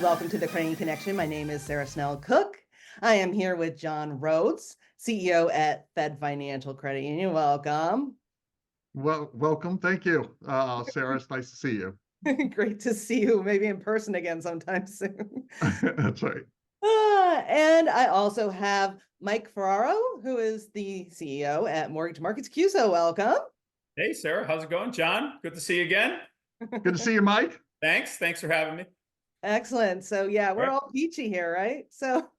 Welcome to the Crane Connection. My name is Snell Cooke. I am here with Jon Rhodes, CEO at FedFinancial Credit Union. Welcome. Well, welcome. Thank you, Sarah. It's nice to see you. Great to see you, maybe in person again sometime soon. That's right. And I also have Mike Ferraro, who is the CEO at Mortgage Markets CUSO. Welcome. Hey, Sarah. How's it going? John, good to see you again. Good to see you, Mike. Thanks for having me. Excellent. So yeah, we're Right. all peachy here, right? So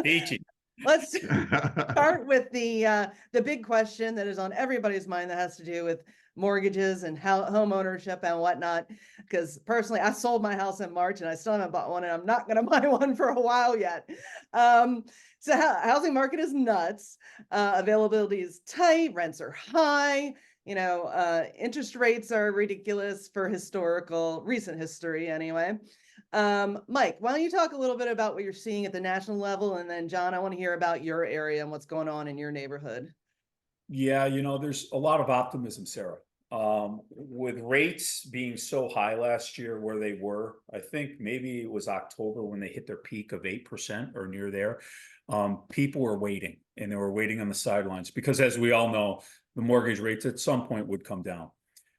Peachy. let's start with the big question that is on everybody's mind that has to do with mortgages and home ownership and whatnot. Because personally, I sold my house in March and I still haven't bought one, and I'm not going to buy one for a while yet. So housing market is nuts. Availability is tight. Rents are high. Interest rates are ridiculous for recent history anyway. Mike, why don't you talk a little bit about what you're seeing at the national level? And then John, I want to hear about your area and what's going on in your neighborhood. Yeah, there's a lot of optimism, Sarah. With rates being so high last year where they were, I think maybe it was October when they hit their peak of 8% or near there. People were waiting, and they were waiting on the sidelines because, as we all know, the mortgage rates at some point would come down.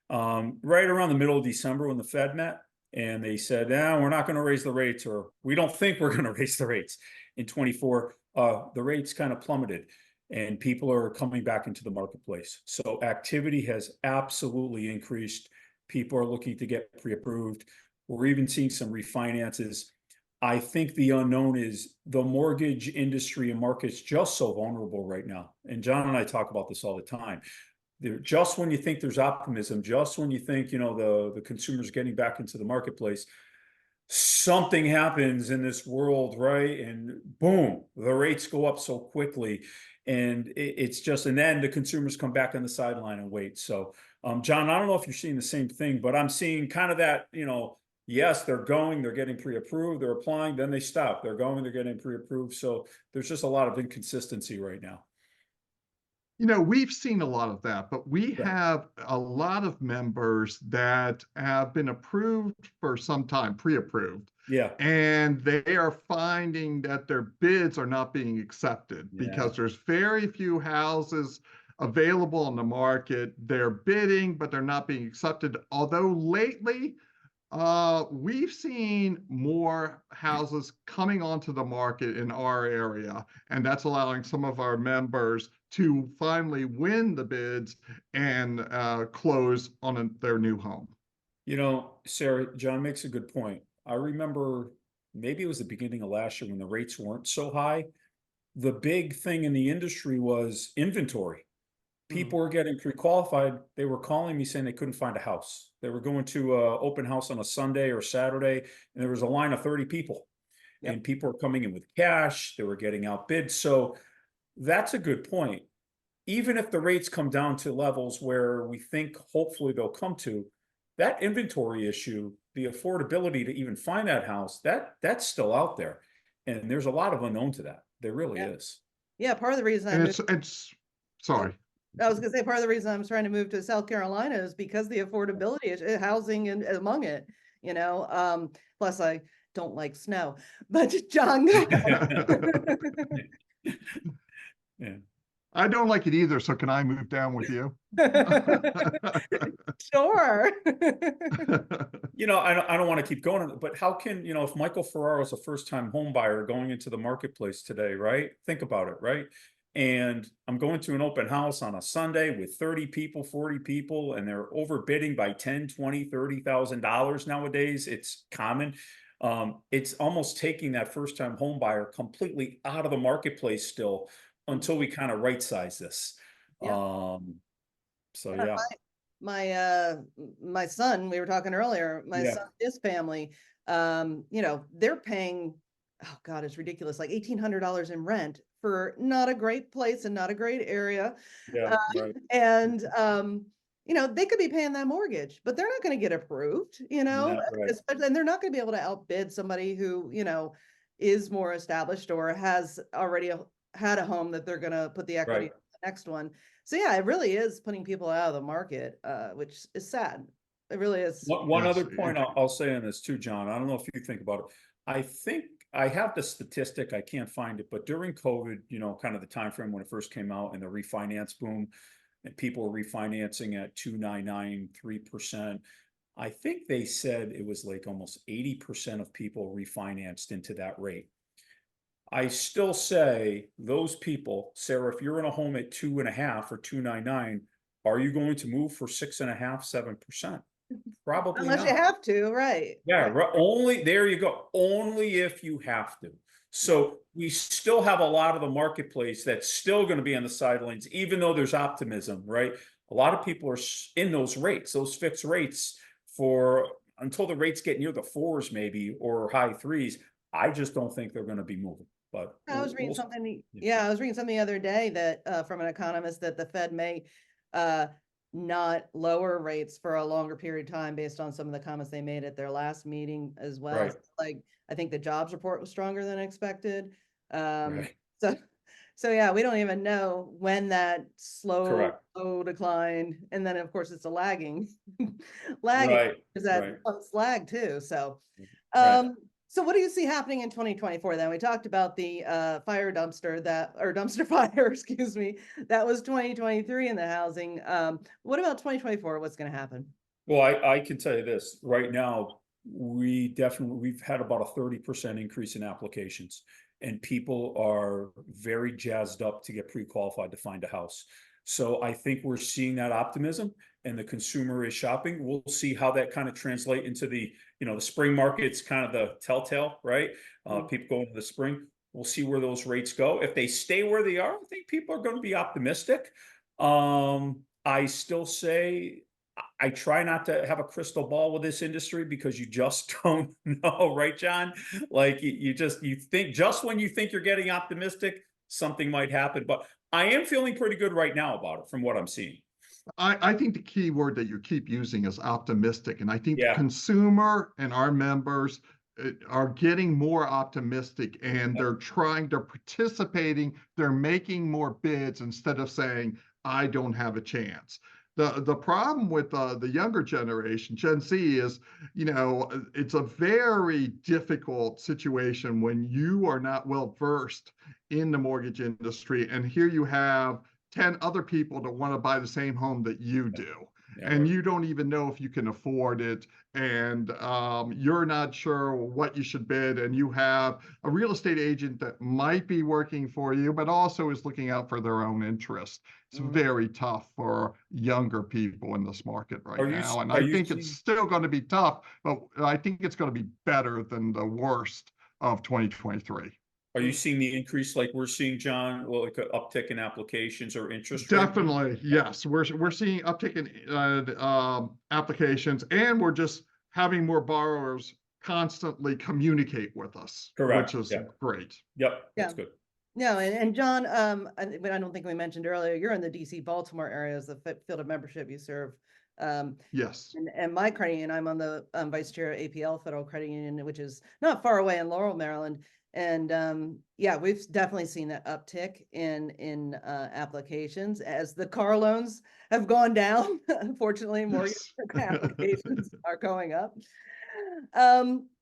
Right around the middle of December when the Fed met, and they said, we're not going to raise the rates, or we don't think we're going to raise the rates in 24. The rates kind of plummeted, and people are coming back into the marketplace. So activity has absolutely increased. People are looking to get pre-approved. We're even seeing some refinances. I think the unknown is the mortgage industry and market's just so vulnerable right now. And John and I talk about this all the time. Just when you think there's optimism, just when you think, the consumer's getting back into the marketplace, something happens in this world, right? And boom, the rates go up so quickly. And and then the consumers come back on the sideline and wait. So, John, I don't know if you're seeing the same thing, but I'm seeing kind of that, yes, they're getting pre-approved, they're applying, then they stop. They're going, they're getting pre-approved. So there's just a lot of inconsistency right now. We've seen a lot of that, but we have a lot of members that have been approved for some time, pre-approved. Yeah. And they are finding that their bids are not being accepted because there's very few houses available on the market. They're bidding, but they're not being accepted. Although lately, we've seen more houses coming onto the market in our area, and that's allowing some of our members to finally win the bids and close on their new home. Sarah, John makes a good point. I remember maybe it was the beginning of last year when the rates weren't so high. The big thing in the industry was inventory. People were getting pre-qualified. They were calling me saying they couldn't find a house. They were going to an open house on a Sunday or Saturday, and there was a line of 30 people. Yep. And people were coming in with cash. They were getting outbid. So that's a good point. Even if the rates come down to levels where we think hopefully they'll come to, that inventory issue, the affordability to even find that house, that's still out there. And there's a lot of unknown to that. There really is. Yeah, part of the reason sorry. I was going to say part of the reason I'm trying to move to South Carolina is because the affordability is housing and among it, plus I don't like snow, but John, go ahead. Yeah. I don't like it either. So can I move down with you? Sure. I don't want to keep going, but how can, if Michael Ferraro is a first-time home buyer going into the marketplace today, right? Think about it, right? And I'm going to an open house on a Sunday with 30 people, 40 people, and they're overbidding by $10, $20, $30,000 nowadays. It's common. It's almost taking that first-time home buyer completely out of the marketplace still until we kind of right-size this. Yeah. So yeah. My son, we were talking earlier, son, his family, they're paying, oh God, it's ridiculous, like $1,800 in rent for not a great place and not a great area. Yeah, right. And, they could be paying that mortgage, but they're not going to get approved, Right. especially, and they're not going to be able to outbid somebody who, is more established or has already had a home that they're going to put the equity in the next one. So yeah, it really is putting people out of the market, which is sad. It really is. One other point I'll say on this too, John. I don't know if you think about it. I think I have the statistic, I can't find it, but during COVID, kind of the time frame when it first came out and the refinance boom, and people were refinancing at 2.99, 3%. I think they said it was like almost 80% of people refinanced into that rate. I still say those people, Sarah, if you're in a home at 2.5 or 2.99, are you going to move for 6.5, 7%? Probably Unless you not. have to, right? Yeah, Right. only, there you go. Only if you have to. So we still have a lot of the marketplace that's still going to be on the sidelines, even though there's optimism, right? A lot of people are in those rates, those fixed rates for until the rates get near the fours, maybe, or high threes. I just don't think they're going to be moving. But I was reading something, yeah. I was reading something the other day that from an economist that the Fed may uh not lower rates for a longer period of time based on some of the comments they made at their last meeting as well. Right. Like, I think the jobs report was stronger than expected. Right. So so yeah, we don't even know when that slow Correct. decline, and then of course it's a lagging lagging, Right. is that Right. lag too. So Right. so what do you see happening in 2024 then? We talked about the fire dumpster or dumpster fire, excuse me, that was 2023 in the housing. What about 2024? What's going to happen? Well, I can tell you this, right now, we've had about a 30% increase in applications. And people are very jazzed up to get pre-qualified to find a house. So I think we're seeing that optimism and the consumer is shopping. We'll see how that kind of translate into the spring market's kind of the telltale, right? People go into the spring. We'll see where those rates go. If they stay where they are, I think people are going to be optimistic. I still say I try not to have a crystal ball with this industry because you just don't know, right, John? Like you think just when you think you're getting optimistic, something might happen. But I am feeling pretty good right now about it from what I'm seeing. I think the key word that you keep using is optimistic. And I think the Yeah. consumer and our members are getting more optimistic, and they're participating, they're making more bids instead of saying, I don't have a chance. The problem with the younger generation, Gen Z, is, it's a very difficult situation when you are not well versed in the mortgage industry. And here you have 10 other people that want to buy the same home that you do. Yeah, And right. you don't even know if you can afford it. And you're not sure what you should bid. And you have a real estate agent that might be working for you, but also is looking out for their own interest. It's very tough for younger people in this market right now. And I think it's still going to be tough, but I think it's going to be better than the worst of 2023. Are you seeing the increase like we're seeing, John, like an uptick in applications or interest rate? Definitely, yes. We're seeing uptick in applications, and we're just having more borrowers constantly communicate with us, Correct. which is Yeah. great. Yep. That's good. No, and John, I don't think we mentioned earlier, you're in the DC Baltimore area as the field of membership you serve. Yes. And my credit union, I'm on the vice chair of APL Federal Credit Union, which is not far away in Laurel, Maryland. And yeah, we've definitely seen that uptick in applications as the car loans have gone down. Unfortunately, mortgage applications are going up.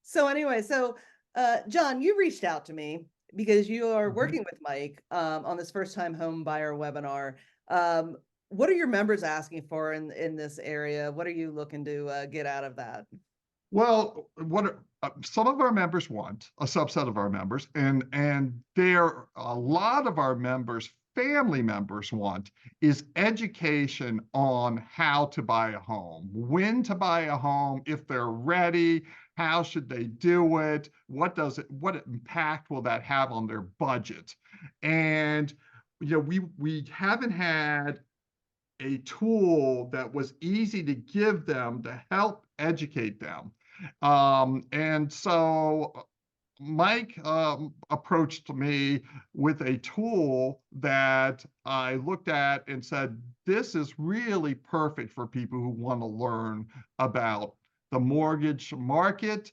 So anyway, John, you reached out to me because you are working with Mike on this first time home buyer webinar. What are your members asking for in this area? What are you looking to get out of that? Well, what some of our members want, a subset of our members, and a lot of our members, family members, want is education on how to buy a home, when to buy a home, if they're ready, how should they do it, what impact will that have on their budget. And we haven't had a tool that was easy to give them to help educate them. And so Mike approached me with a tool that I looked at and said, this is really perfect for people who want to learn about the mortgage market,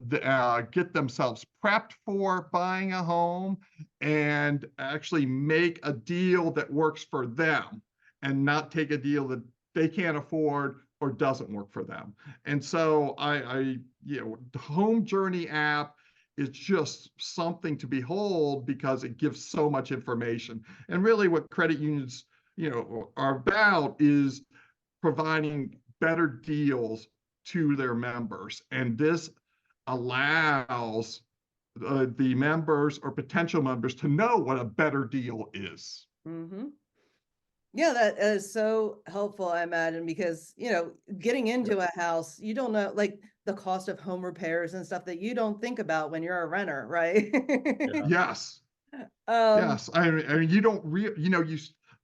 get themselves prepped for buying a home, and actually make a deal that works for them, and not take a deal that they can't afford or doesn't work for them. And so the Home Journey app is just something to behold because it gives so much information. And really what credit unions, are about is providing better deals to their members. And this allows the members or potential members to know what a better deal is. Mm-hmm. Yeah, that is so helpful, I imagine, because, getting into a house, you don't know, like the cost of home repairs and stuff that you don't think about when you're a renter, right? Yes. Um, Yes. I mean, you don't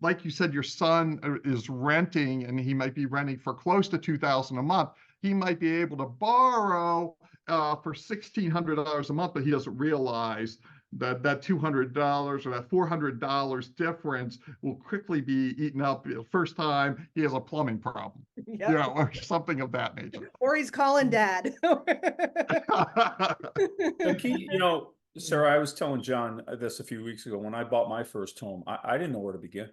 like you said, your son is renting and he might be renting for close to $2,000 a month. He might be able to borrow for $1,600 a month, but he doesn't realize that $200 or that $400 difference will quickly be eaten up the first time he has a plumbing problem, yeah. or something of that nature. Or he's calling dad. The key, Sarah, I was telling John this a few weeks ago. When I bought my first home, I didn't know where to begin.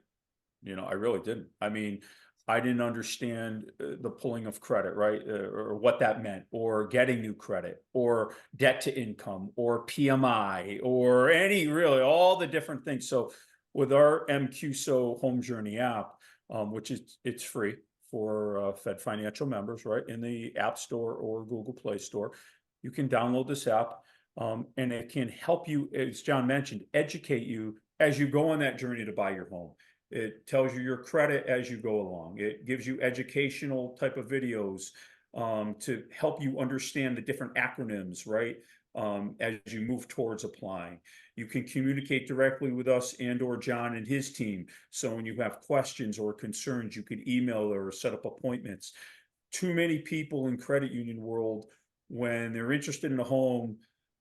I really didn't. I mean, I didn't understand the pulling of credit, right? Or what that meant, or getting new credit, or debt to income, or PMI, or really all the different things. So with our MCUSO Home Journey app, which it's free for FedFinancial members, right? In the App Store or Google Play Store, you can download this app, and it can help you, as John mentioned, educate you as you go on that journey to buy your home. It tells you your credit as you go along. It gives you educational type of videos to help you understand the different acronyms, right? As you move towards applying. You can communicate directly with us or John and his team. So when you have questions or concerns, you can email or set up appointments. Too many people in credit union world, when they're interested in a home,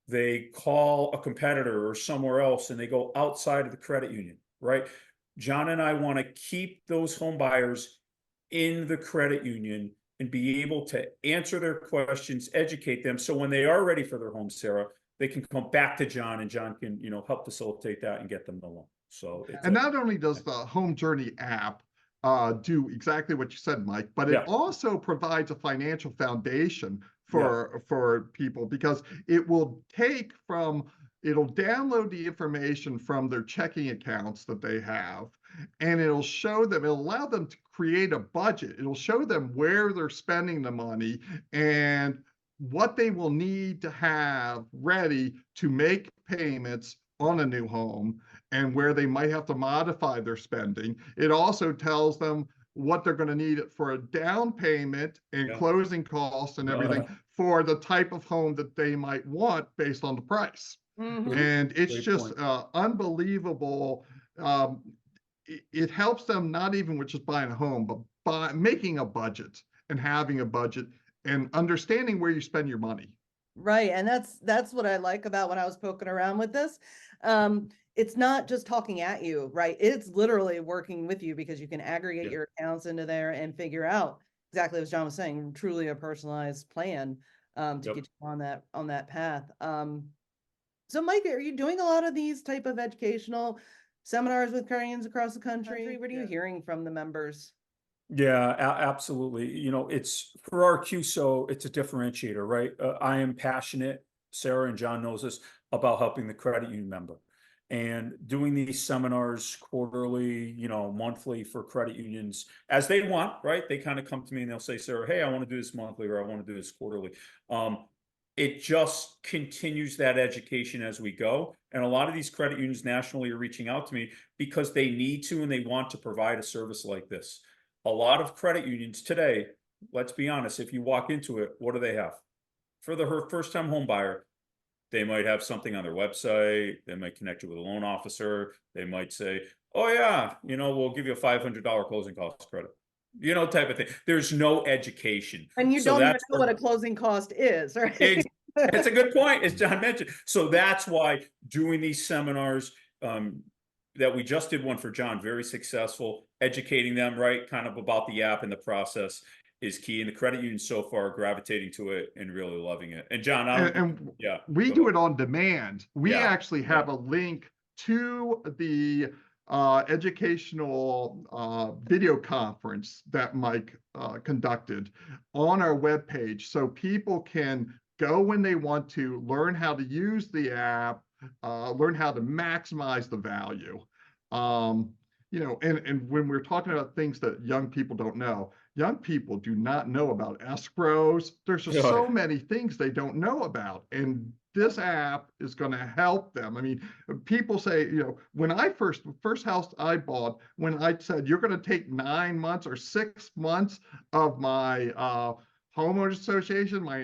they call a competitor or somewhere else and they go outside of the credit union, right? John and I want to keep those home buyers in the credit union and be able to answer their questions, educate them. So when they are ready for their home, Sarah, they can come back to John and John can, help facilitate that and get them the loan. So and not only does the Home Journey app do exactly what you said, Mike, but it also provides a financial foundation for people, because it'll download the information from their checking accounts that they have, and it'll allow them to create a budget. It'll show them where they're spending the money and what they will need to have ready to make payments on a new home, and where they might have to modify their spending. It also tells them what they're going to need for a down payment and closing costs and everything for the type of home that they might want based on the price. Mm-hmm. And it's just unbelievable. It helps them not even with just buying a home, but by making a budget and having a budget and understanding where you spend your money. Right. And that's what I like about when I was poking around with this. It's not just talking at you, right? It's literally working with you, because you can aggregate your accounts into there and figure out exactly what John was saying, truly a personalized plan to get you on that path. So Mike, are you doing a lot of these type of educational seminars with credit unions across the country? What are you hearing from the members? Yeah, absolutely. It's for our CUSO, it's a differentiator, right? I am passionate, Sarah and John knows this, about helping the credit union member. And doing these seminars quarterly, monthly for credit unions as they want, right? They kind of come to me and they'll say, Sarah, hey, I want to do this monthly, or I want to do this quarterly. It just continues that education as we go. And a lot of these credit unions nationally are reaching out to me because they need to, and they want to provide a service like this. A lot of credit unions today, let's be honest, if you walk into it, what do they have? For the first-time home buyer, they might have something on their website. They might connect you with a loan officer. They might say, oh yeah, we'll give you a $500 closing cost credit, type of thing. There's no education. And you don't even know what a closing cost is, right? That's a good point, as John mentioned. So that's why doing these seminars, that we just did one for John, very successful, educating them, right, kind of about the app and the process is key. And the credit union so far gravitating to it and really loving it. And John, we do it on demand. We actually have a link to the educational video conference that Mike conducted on our webpage, so people can go when they want to, learn how to use the app, learn how to maximize the value. And when we're talking about things that young people don't know, young people do not know about escrows. There's just so many things they don't know about. And this app is going to help them. I mean, people say, when I first house I bought, when I said, you're going to take 9 months or 6 months of my homeowners association, my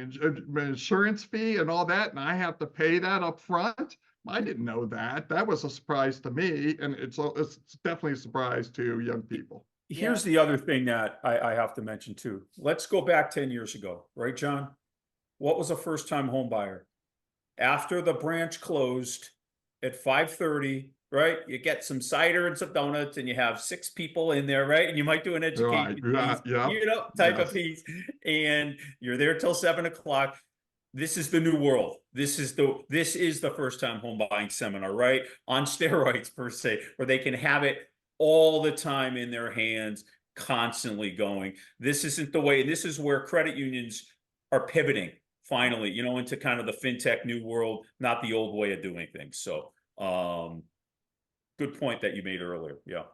insurance fee and all that, and I have to pay that up front. I didn't know that. That was a surprise to me, and it's definitely a surprise to young people. Here's the other thing that I have to mention too. Let's go back 10 years ago, right, John? What was a first-time home buyer? After the branch closed at 5:30, right? You get some cider and some donuts, and you have 6 people in there, right? And you might do an education piece, type of piece, and you're there till 7 o'clock. This is the new world. This is the first time home buying seminar, right? On steroids per se, where they can have it all the time in their hands, constantly going. This isn't the way. This is where credit unions are pivoting finally, into kind of the fintech new world, not the old way of doing things. So, good point that you made earlier. Yeah.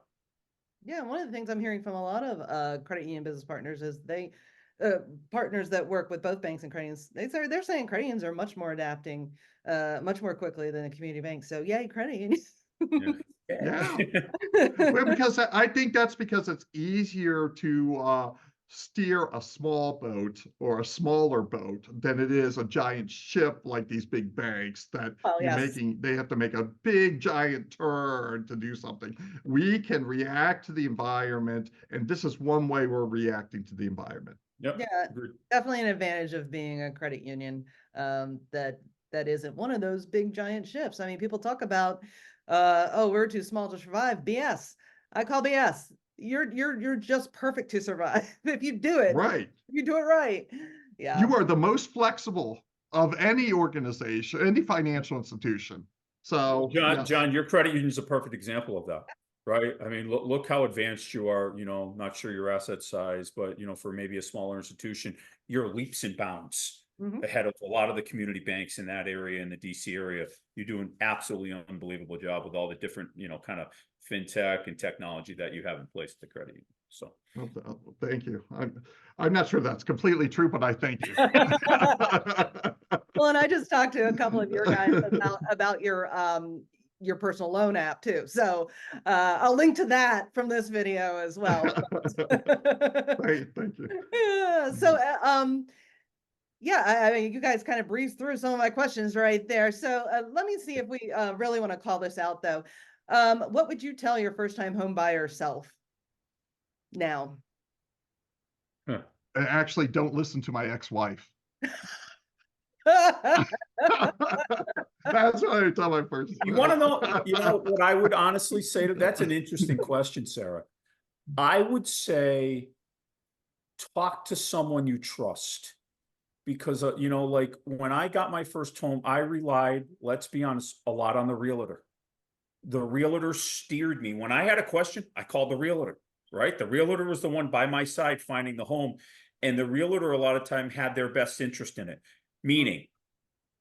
Yeah. One of the things I'm hearing from a lot of credit union business partners is partners that work with both banks and credit unions, they're saying credit unions are much more adapting much more quickly than the community banks. So yay, credit unions. Yeah. Well, because I think that's because it's easier to steer a small boat or a smaller boat than it is a giant ship like these big banks that they have to make a big giant turn to do something. We can react to the environment, and this is one way we're reacting to the environment. Yep. Yeah, definitely an advantage of being a credit union that isn't one of those big giant ships. I mean, people talk about we're too small to survive. BS. I call BS. You're just perfect to survive if you do it right. If you do it right. Yeah. You are the most flexible of any organization, any financial institution. So John, your credit union is a perfect example of that. Right. I mean, look how advanced you are, not sure your asset size, but, for maybe a smaller institution, you're leaps and bounds ahead of a lot of the community banks in that area, in the DC area. You do an absolutely unbelievable job with all the different, kind of fintech and technology that you have in place at the credit union. So thank you. I'm not sure that's completely true, but I thank you. Well, and I just talked to a couple of your guys about your personal loan app too. So I'll link to that from this video as well. Thank you. Yeah. So I mean, you guys kind of breezed through some of my questions right there. So let me see if we really want to call this out though. What would you tell your first time home buyer self now? Actually, don't listen to my ex-wife. That's what I tell my person. You want to know, what I would honestly say that's an interesting question, Sarah. I would say talk to someone you trust, because, like when I got my first home, I relied, let's be honest, a lot on the realtor. The realtor steered me. When I had a question, I called the realtor, right? The realtor was the one by my side finding the home. And the realtor a lot of time had their best interest in it, meaning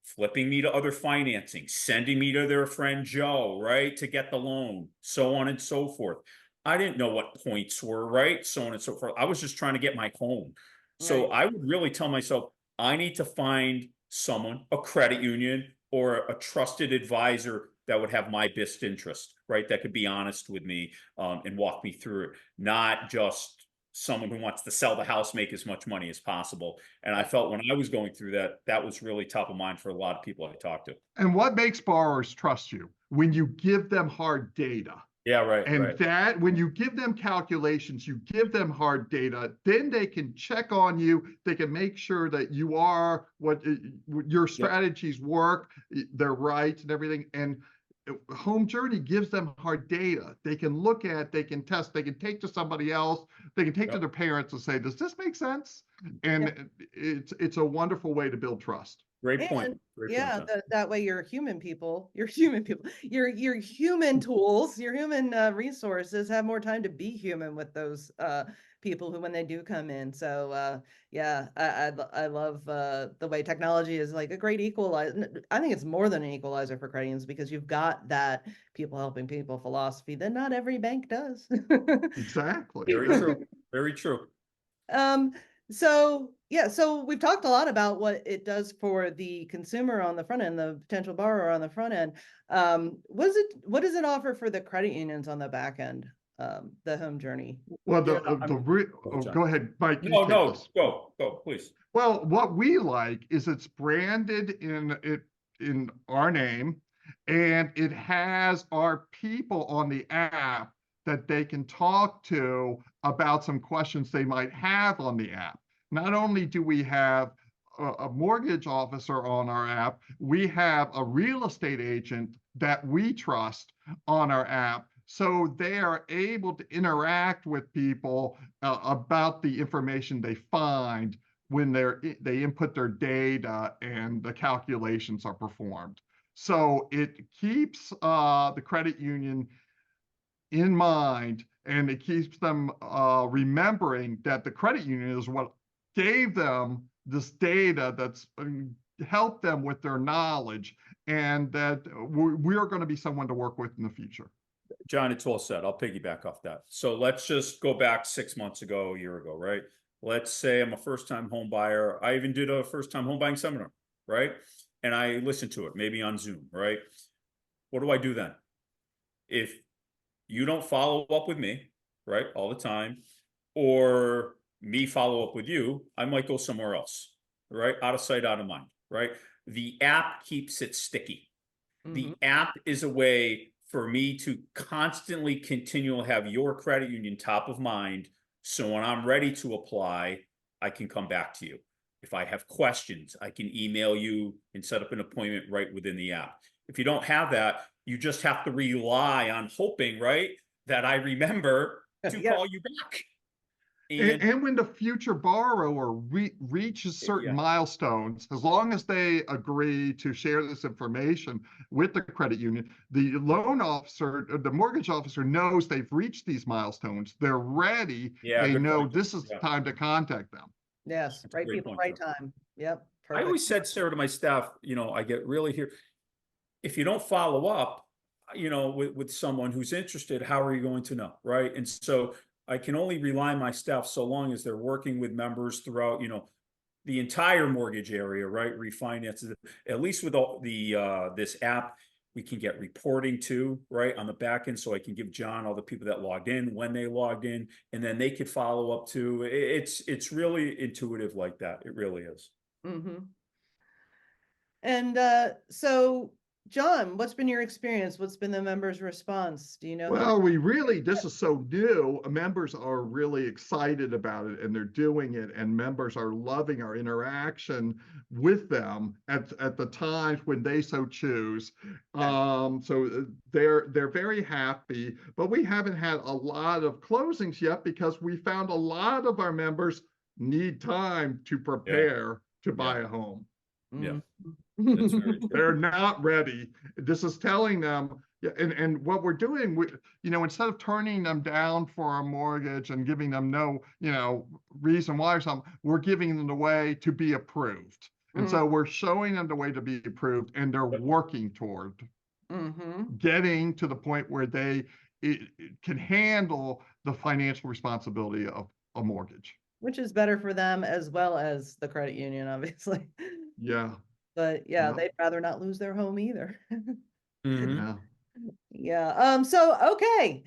flipping me to other financing, sending me to their friend Joe, right, to get the loan, so on and so forth. I didn't know what points were, right, so on and so forth. I was just trying to get my home. So I would really tell myself, I need to find someone, a credit union or a trusted advisor that would have my best interest, right, that could be honest with me and walk me through it, not just someone who wants to sell the house, make as much money as possible. And I felt when I was going through that was really top of mind for a lot of people I talked to. And what makes borrowers trust you? When you give them hard data. Yeah, right. And that when you give them calculations, you give them hard data, then they can check on you. They can make sure that you are what your strategies work, they're right and everything. And Home Journey gives them hard data. They can look at, they can test, they can take to somebody else, they can take to their parents and say, does this make sense? And it's a wonderful way to build trust. Great point. And Great yeah, point, John. that way your human people, your human tools, your human resources have more time to be human with those people who when they do come in. So yeah, I love the way technology is like a great equalizer. I think it's more than an equalizer for credit unions because you've got that people helping people philosophy that not every bank does. Exactly. Very true. Very true. So yeah, so we've talked a lot about what it does for the consumer on the front end, the potential borrower on the front end. What does it offer for the credit unions on the back end? The home journey. Well, Yeah, John. go ahead, Mike. You No, take no, this. go, please. Well, what we like is it's branded in our name, and it has our people on the app that they can talk to about some questions they might have on the app. Not only do we have a mortgage officer on our app, we have a real estate agent that we trust on our app. So they are able to interact with people about the information they find when they input their data and the calculations are performed. So it keeps the credit union in mind, and it keeps them remembering that the credit union is what gave them this data that's helped them with their knowledge, and that we're going to be someone to work with in the future. John, it's all said. I'll piggyback off that. So let's just go back 6 months ago, a year ago, right? Let's say I'm a first-time home buyer. I even did a first-time home buying seminar, right? And I listened to it, maybe on Zoom, right? What do I do then? If you don't follow up with me, right, all the time, or me follow up with you, I might go somewhere else, right? Out of sight, out of mind, right? The app keeps it sticky. The app is a way for me to constantly continually have your credit union top of mind. So when I'm ready to apply, I can come back to you. If I have questions, I can email you and set up an appointment right within the app. If you don't have that, you just have to rely on hoping, right, that I remember to call you back. And when the future borrower reaches certain milestones, as long as they agree to share this information with the credit union, the loan officer, the mortgage officer knows they've reached these milestones. They're ready. They know this is the time to contact them. Yes, right people, right time. Yep. I always said, Sarah, to my staff, I get really here. If you don't follow up, with someone who's interested, how are you going to know, right? And so I can only rely on my staff so long as they're working with members throughout, the entire mortgage area, right? Refinances. At least with all this app, we can get reporting too, right, on the back end. So I can give John all the people that logged in, when they logged in, and then they could follow up too. It's really intuitive like that. It really is. And so, John, what's been your experience? What's been the members' response? Do you know? Well, this is so new. Members are really excited about it, and they're doing it, and members are loving our interaction with them at the times when they so choose. So they're very happy, but we haven't had a lot of closings yet because we found a lot of our members need time to prepare to buy a home. Yeah. They're not ready. This is telling them, and what we're doing, instead of turning them down for a mortgage and giving them no, reason why or something, we're giving them the way to be approved. And so we're showing them the way to be approved, and they're working toward getting to the point where they can handle the financial responsibility of a mortgage. Which is better for them as well as the credit union, obviously. Yeah. But they'd rather not lose their home either. Yeah. So, okay.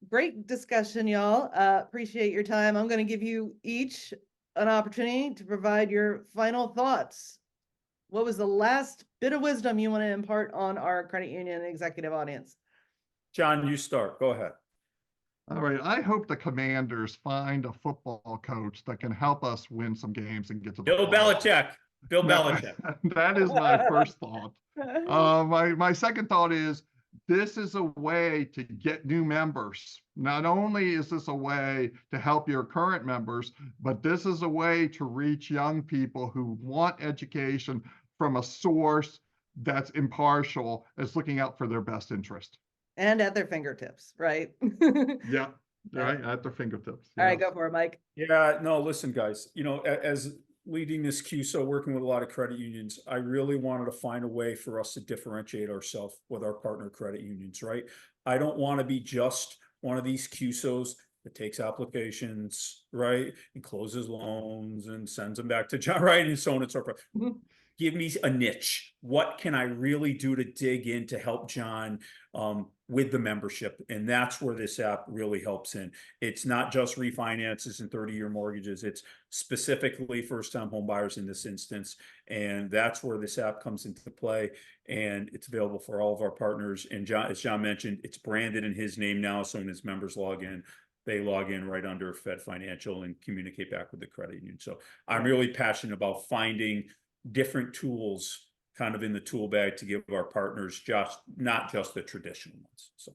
Great discussion, y'all. Appreciate your time. I'm going to give you each an opportunity to provide your final thoughts. What was the last bit of wisdom you want to impart on our credit union executive audience? John, you start. Go ahead. All right. I hope the Commanders find a football coach that can help us win some games and get to the Bill Belichick. Bill Belichick. That is my first thought. My second thought is this is a way to get new members. Not only is this a way to help your current members, but this is a way to reach young people who want education from a source that's impartial, as looking out for their best interest. And at their fingertips, right? Yeah, right, at their fingertips. All right, yes. go for it, Mike. Yeah, no, listen, guys, you know, as leading this CUSO, working with a lot of credit unions, I really wanted to find a way for us to differentiate ourselves with our partner credit unions, right? I don't want to be just one of these CUSOs that takes applications, right, and closes loans and sends them back to John, right, and so on and so forth. Give me a niche. What can I really do to dig in to help John with the membership? And that's where this app really helps in. It's not just refinances and 30-year mortgages. It's specifically first-time home buyers in this instance. And that's where this app comes into play. And it's available for all of our partners. And John, as John mentioned, it's branded in his name now. So when his members log in, they log in right under FedFinancial and communicate back with the credit union. So I'm really passionate about finding different tools kind of in the tool bag to give our partners, just not just the traditional ones. So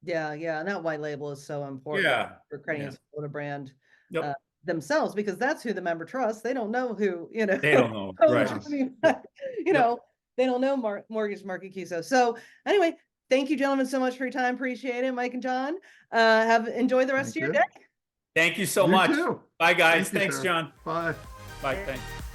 yeah, and that white label is so important for credit unions to brand themselves, because that's who the member trusts. They don't know who, you know, they don't know, right? I mean, you know, they don't know mortgage market CUSO. So anyway, thank you, gentlemen, so much for your time. Appreciate it, Mike and John. Enjoy the rest of your day. Thank you so much. Too. Bye, guys. Thanks, John. Bye. Bye. Thanks.